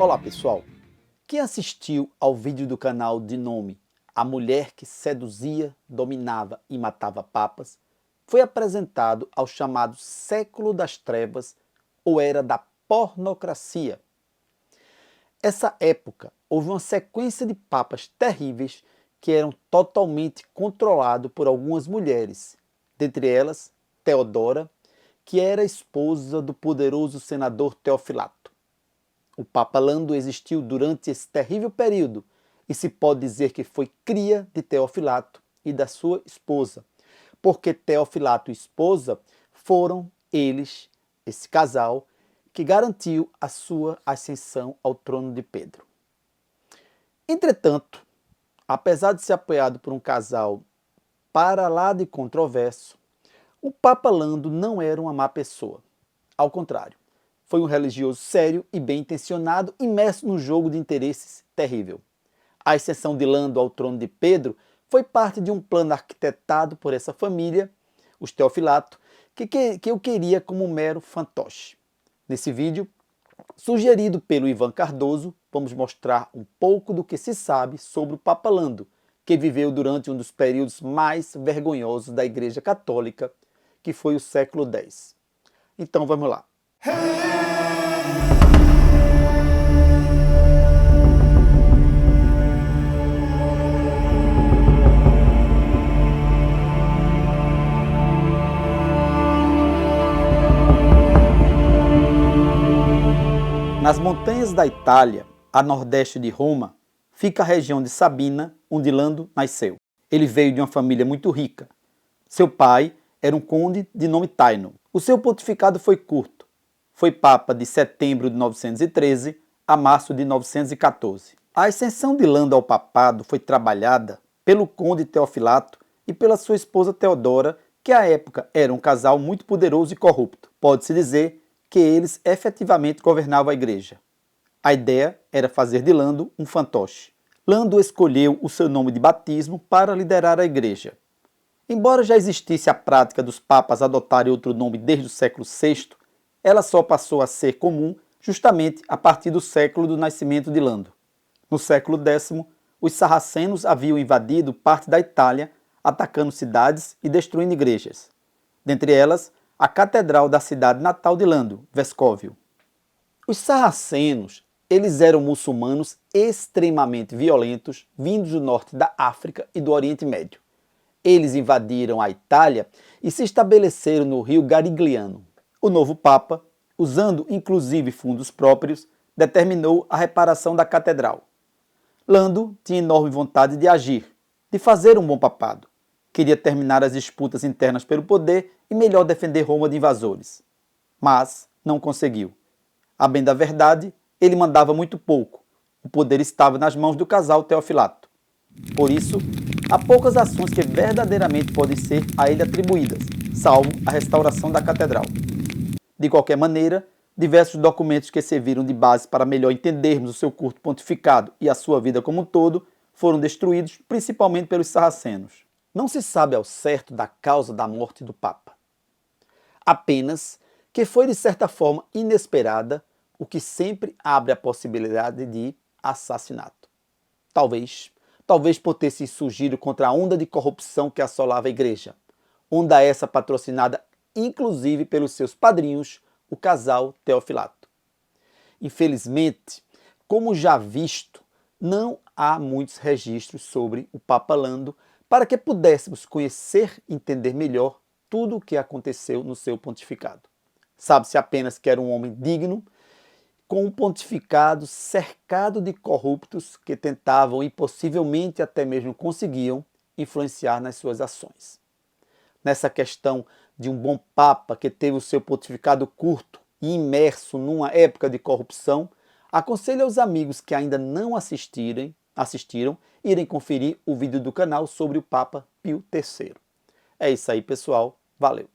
Olá pessoal, quem assistiu ao vídeo do canal de nome A Mulher que Seduzia, Dominava e Matava Papas, foi apresentado ao chamado Século das Trevas ou Era da Pornocracia. Essa época houve uma sequência de papas terríveis que eram totalmente controlados por algumas mulheres, dentre elas Teodora, que era esposa do poderoso senador Teofilato. O Papa Lando existiu durante esse terrível período e se pode dizer que foi cria de Teofilato e da sua esposa, porque Teofilato e esposa foram eles, esse casal, que garantiu a sua ascensão ao trono de Pedro. Entretanto, apesar de ser apoiado por um casal para lá de controverso, o Papa Lando não era uma má pessoa. Ao contrário, foi um religioso sério e bem intencionado, imerso num jogo de interesses terrível. A ascensão de Lando ao trono de Pedro foi parte de um plano arquitetado por essa família, os Teofilato, que eu queria como um mero fantoche. Nesse vídeo, sugerido pelo Ivan Cardoso, vamos mostrar um pouco do que se sabe sobre o Papa Lando, que viveu durante um dos períodos mais vergonhosos da Igreja Católica, que foi o século X. Então vamos lá. Nas montanhas da Itália, a nordeste de Roma, fica a região de Sabina, onde Lando nasceu. Ele veio de uma família muito rica. Seu pai era um conde de nome Taino. O seu pontificado foi curto. Foi papa de setembro de 913 a março de 914. A ascensão de Lando ao papado foi trabalhada pelo conde Teofilato e pela sua esposa Teodora, que à época era um casal muito poderoso e corrupto. Pode-se dizer que eles efetivamente governavam a igreja. A ideia era fazer de Lando um fantoche. Lando escolheu o seu nome de batismo para liderar a igreja. Embora já existisse a prática dos papas adotarem outro nome desde o século VI, ela só passou a ser comum justamente a partir do século do nascimento de Lando. No século X, os sarracenos haviam invadido parte da Itália, atacando cidades e destruindo igrejas. Dentre elas, a catedral da cidade natal de Lando, Vescóvio. Os sarracenos, eles eram muçulmanos extremamente violentos, vindos do norte da África e do Oriente Médio. Eles invadiram a Itália e se estabeleceram no rio Garigliano. O novo Papa, usando inclusive fundos próprios, determinou a reparação da catedral. Lando tinha enorme vontade de agir, de fazer um bom papado. Queria terminar as disputas internas pelo poder e melhor defender Roma de invasores. Mas não conseguiu. A bem da verdade, ele mandava muito pouco. O poder estava nas mãos do casal Teofilato. Por isso, há poucas ações que verdadeiramente podem ser a ele atribuídas, salvo a restauração da catedral. De qualquer maneira, diversos documentos que serviram de base para melhor entendermos o seu curto pontificado e a sua vida como um todo, foram destruídos principalmente pelos sarracenos. Não se sabe ao certo da causa da morte do Papa. Apenas que foi de certa forma inesperada, o que sempre abre a possibilidade de assassinato. Talvez por ter se surgido contra a onda de corrupção que assolava a igreja. Onda essa patrocinada inclusive pelos seus padrinhos, o casal Teofilato. Infelizmente, como já visto, não há muitos registros sobre o Papa Lando para que pudéssemos conhecer e entender melhor tudo o que aconteceu no seu pontificado. Sabe-se apenas que era um homem digno, com um pontificado cercado de corruptos que tentavam e possivelmente até mesmo conseguiam influenciar nas suas ações. Nessa questão de um bom papa que teve o seu pontificado curto e imerso numa época de corrupção, aconselho aos amigos que ainda não assistiram, irem conferir o vídeo do canal sobre o Papa Pio III. É isso aí, pessoal. Valeu!